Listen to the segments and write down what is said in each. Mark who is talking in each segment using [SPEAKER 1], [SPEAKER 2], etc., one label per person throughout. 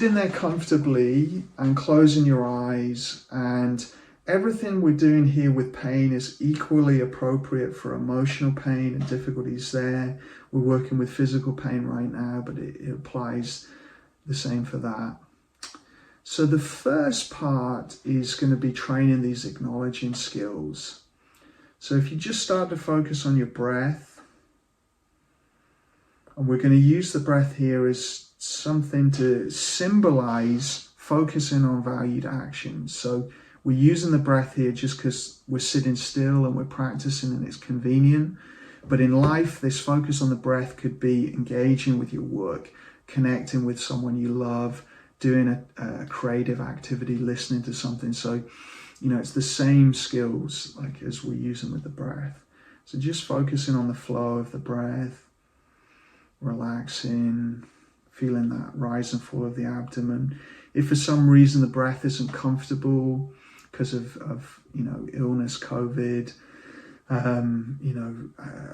[SPEAKER 1] sitting there comfortably and closing your eyes, and everything we're doing here with pain is equally appropriate for emotional pain and difficulties there. We're working with physical pain right now, but it applies the same for that. So the first part is going to be training these acknowledging skills. So if you just start to focus on your breath, and we're going to use the breath here as something to symbolize focusing on valued actions. So we're using the breath here just because we're sitting still and we're practicing and it's convenient. But in life, this focus on the breath could be engaging with your work, connecting with someone you love, doing a creative activity, listening to something. So, it's the same skills like as we're using with the breath. So just focusing on the flow of the breath, relaxing, feeling that rise and fall of the abdomen. If for some reason the breath isn't comfortable because of illness, COVID,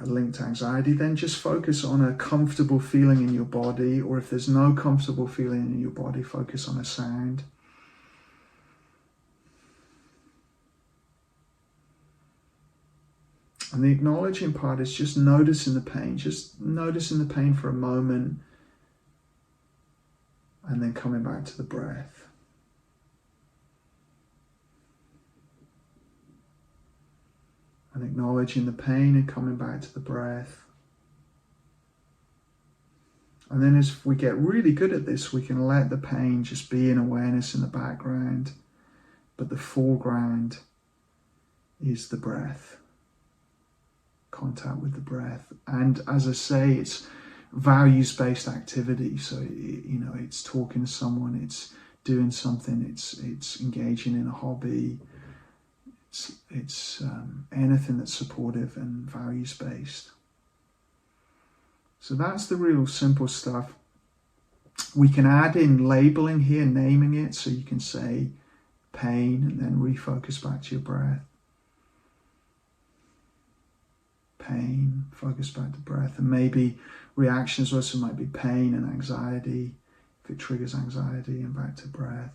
[SPEAKER 1] linked to anxiety, then just focus on a comfortable feeling in your body, or if there's no comfortable feeling in your body, focus on a sound. And the acknowledging part is just noticing the pain, for a moment, and then coming back to the breath. And acknowledging the pain and coming back to the breath. And then as we get really good at this, we can let the pain just be in awareness in the background, but the foreground is the breath, contact with the breath. And as I say, it's values-based activity. So, it's talking to someone, it's doing something, it's engaging in a hobby, it's anything that's supportive and values-based. So that's the real simple stuff. We can add in labeling here, naming it, so you can say pain and then refocus back to your breath. Pain, focus back to breath, and maybe reactions also might be pain and anxiety, if it triggers anxiety, and back to breath.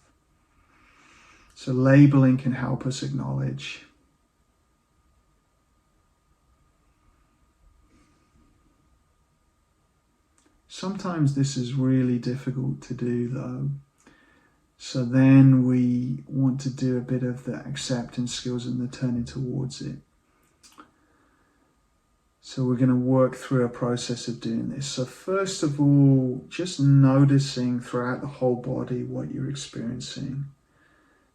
[SPEAKER 1] So labeling can help us acknowledge. Sometimes this is really difficult to do though. So then we want to do a bit of the acceptance skills and the turning towards it. So we're going to work through a process of doing this. So first of all, just noticing throughout the whole body what you're experiencing.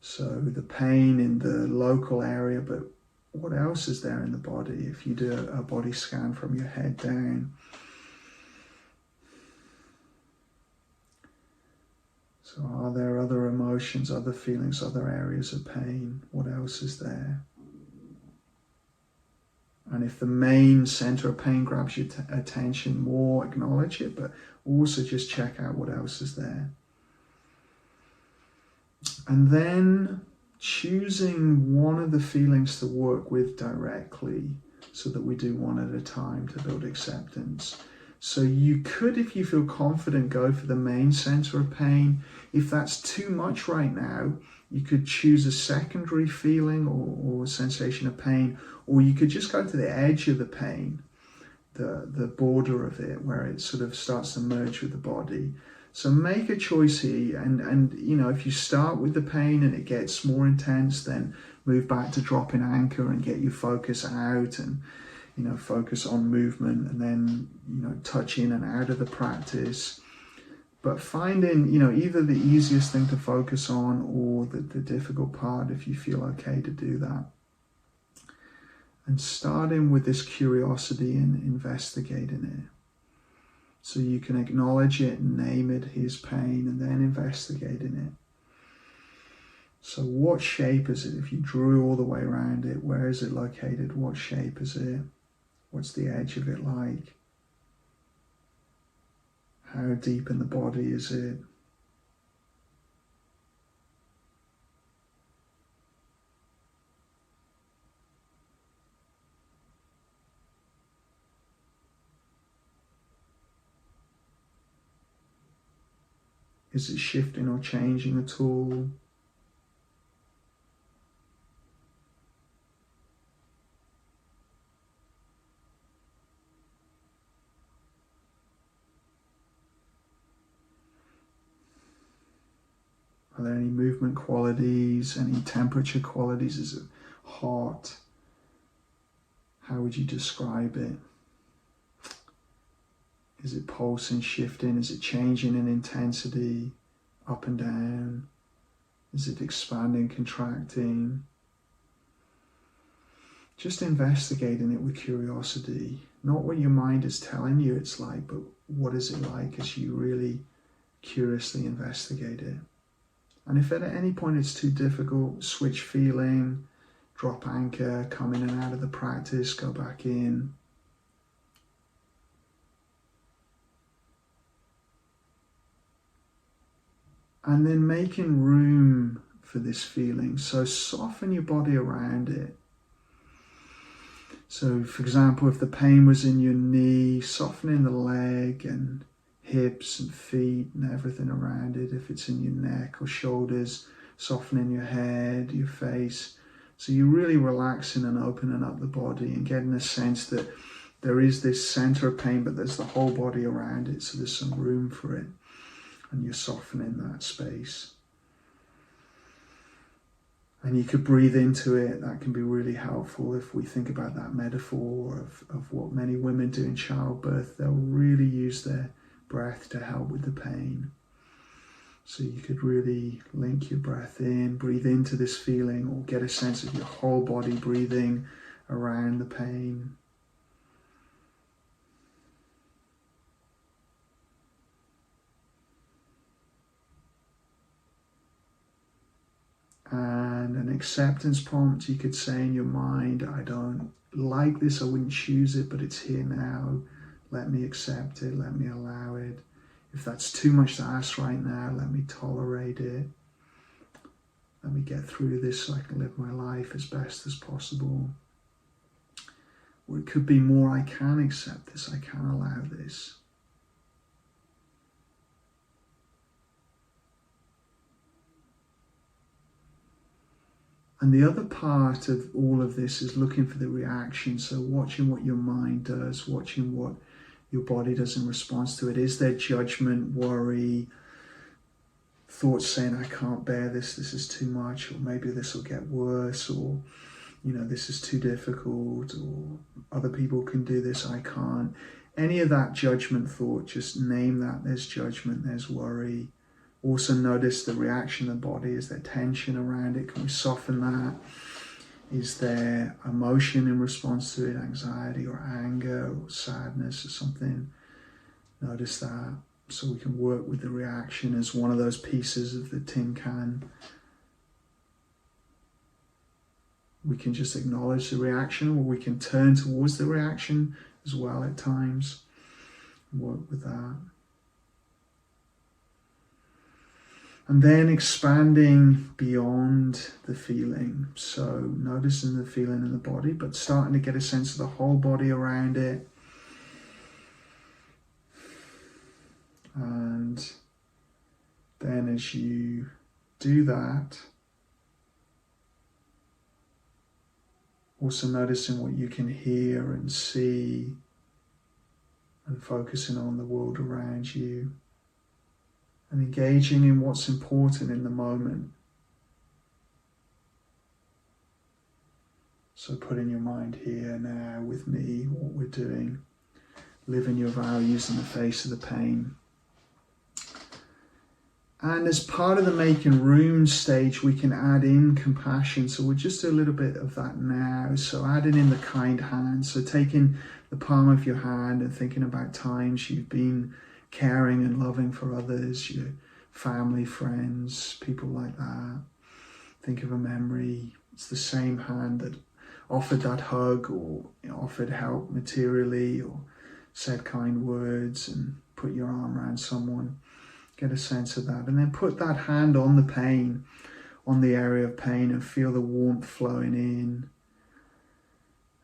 [SPEAKER 1] So the pain in the local area, but what else is there in the body? If you do a body scan from your head down. So are there other emotions, other feelings, other areas of pain? What else is there? And if the main center of pain grabs your attention more, acknowledge it, but also just check out what else is there. And then choosing one of the feelings to work with directly, so that we do one at a time to build acceptance. So you could, if you feel confident, go for the main center of pain. If that's too much right now, you could choose a secondary feeling or sensation of pain, or you could just go to the edge of the pain, the border of it, where it sort of starts to merge with the body. So make a choice here, and if you start with the pain and it gets more intense, then move back to dropping anchor and get your focus out, and focus on movement, and then touch in and out of the practice. But finding either the easiest thing to focus on or the difficult part, if you feel okay to do that. And starting with this curiosity and investigating it. So you can acknowledge it, name it, here's pain, and then investigating it. So what shape is it? If you drew all the way around it, where is it located? What shape is it? What's the edge of it like? How deep in the body is it? Is it shifting or changing at all? Are there any movement qualities, any temperature qualities? Is it hot? How would you describe it? Is it pulsing, shifting? Is it changing in intensity, up and down? Is it expanding, contracting? Just investigating it with curiosity. Not what your mind is telling you it's like, but what is it like as you really curiously investigate it. And if at any point it's too difficult, switch feeling, drop anchor, come in and out of the practice, go back in. And then making room for this feeling. So soften your body around it. So for example, if the pain was in your knee, softening the leg and hips and feet and everything around it. If it's in your neck or shoulders, softening your head, your face. So you're really relaxing and opening up the body and getting a sense that there is this center of pain, but there's the whole body around it. So there's some room for it. And you're softening that space. And you could breathe into it. That can be really helpful if we think about that metaphor of what many women do in childbirth. They'll really use their breath to help with the pain. So you could really link your breath in, breathe into this feeling, or get a sense of your whole body breathing around the pain. And an acceptance prompt, you could say in your mind, I don't like this, I wouldn't choose it, but it's here now. Let me accept it, let me allow it. If that's too much to ask right now, let me tolerate it. Let me get through this so I can live my life as best as possible. Or it could be more, I can accept this, I can allow this. And the other part of all of this is looking for the reaction. So watching what your mind does, watching what your body does in response to it. Is there judgment, worry, thoughts saying, I can't bear this, this is too much, or maybe this will get worse, or, this is too difficult, or other people can do this, I can't. Any of that judgment thought, just name that. There's judgment, there's worry. Also notice the reaction of the body. Is there tension around it? Can we soften that? Is there emotion in response to it, anxiety or anger or sadness or something? Notice that, so we can work with the reaction as one of those pieces of the tin can. We can just acknowledge the reaction, or we can turn towards the reaction as well at times. Work with that. And then expanding beyond the feeling. So noticing the feeling in the body, but starting to get a sense of the whole body around it. And then as you do that, also noticing what you can hear and see, and focusing on the world around you. And engaging in what's important in the moment. So putting your mind here now with me, what we're doing, living your values in the face of the pain. And as part of the making room stage, we can add in compassion. So we'll just do a little bit of that now. So adding in the kind hand. So taking the palm of your hand and thinking about times you've been caring and loving for others, your family, friends, people like that. Think of a memory. It's the same hand that offered that hug, or offered help materially, or said kind words and put your arm around someone. Get a sense of that. And then put that hand on the pain, on the area of pain, and feel the warmth flowing in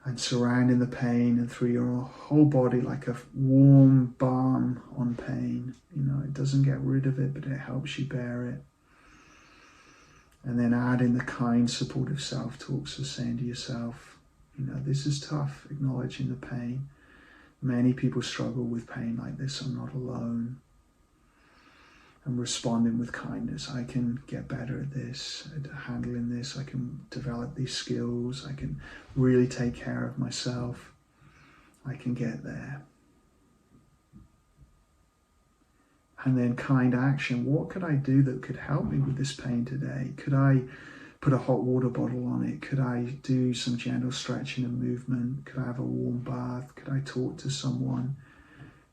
[SPEAKER 1] and surrounding the pain and through your whole body like a warm balm on pain. It doesn't get rid of it, but it helps you bear it. And then adding the kind, supportive self-talk, so saying to yourself, this is tough, acknowledging the pain. Many people struggle with pain like this. I'm not alone. And responding with kindness. I can get better at this, at handling this. I can develop these skills. I can really take care of myself. I can get there. And then kind action. What could I do that could help me with this pain today? Could I put a hot water bottle on it? Could I do some gentle stretching and movement? Could I have a warm bath? Could I talk to someone?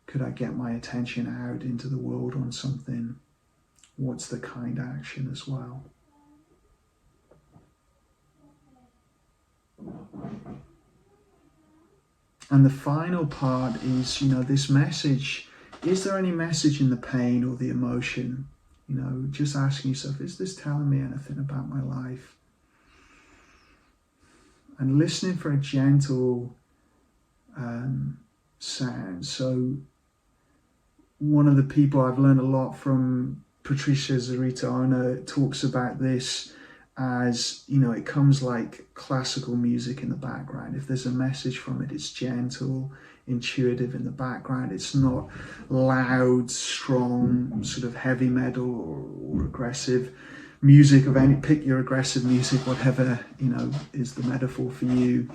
[SPEAKER 1] Could I get my attention out into the world on something? What's the kind action as well? And the final part is, this message. Is there any message in the pain or the emotion? Just asking yourself, is this telling me anything about my life? And listening for a gentle sound. So one of the people I've learned a lot from, Patricia Zarita, talks about this as, it comes like classical music in the background. If there's a message from it, it's gentle, intuitive in the background. It's not loud, strong, sort of heavy metal or aggressive music of any, pick your aggressive music, whatever, is the metaphor for you.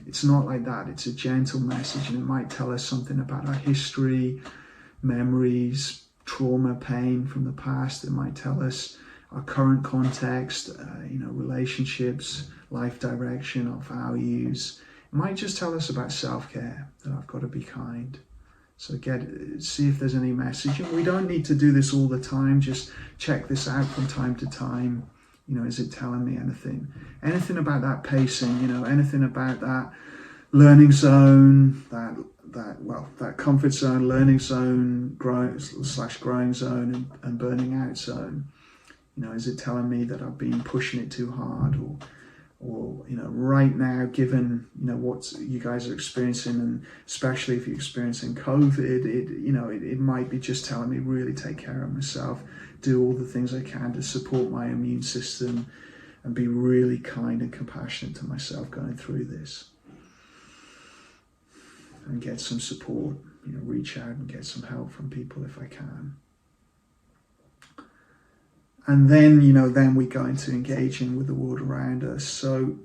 [SPEAKER 1] It's not like that. It's a gentle message, and it might tell us something about our history, memories, trauma, pain from the past. It might tell us our current context, relationships, life direction, our values. It might just tell us about self-care, that I've got to be kind. So see if there's any message. And we don't need to do this all the time. Just check this out from time to time. Is it telling me anything? Anything about that pacing, anything about that learning zone, that comfort zone, learning zone, growing zone, and burning out zone. Is it telling me that I've been pushing it too hard, or right now, given what you guys are experiencing, and especially if you're experiencing COVID, it might be just telling me really take care of myself, do all the things I can to support my immune system, and be really kind and compassionate to myself going through this, and get some support. Reach out and get some help from people if I can. And then, then we go into engaging with the world around us. So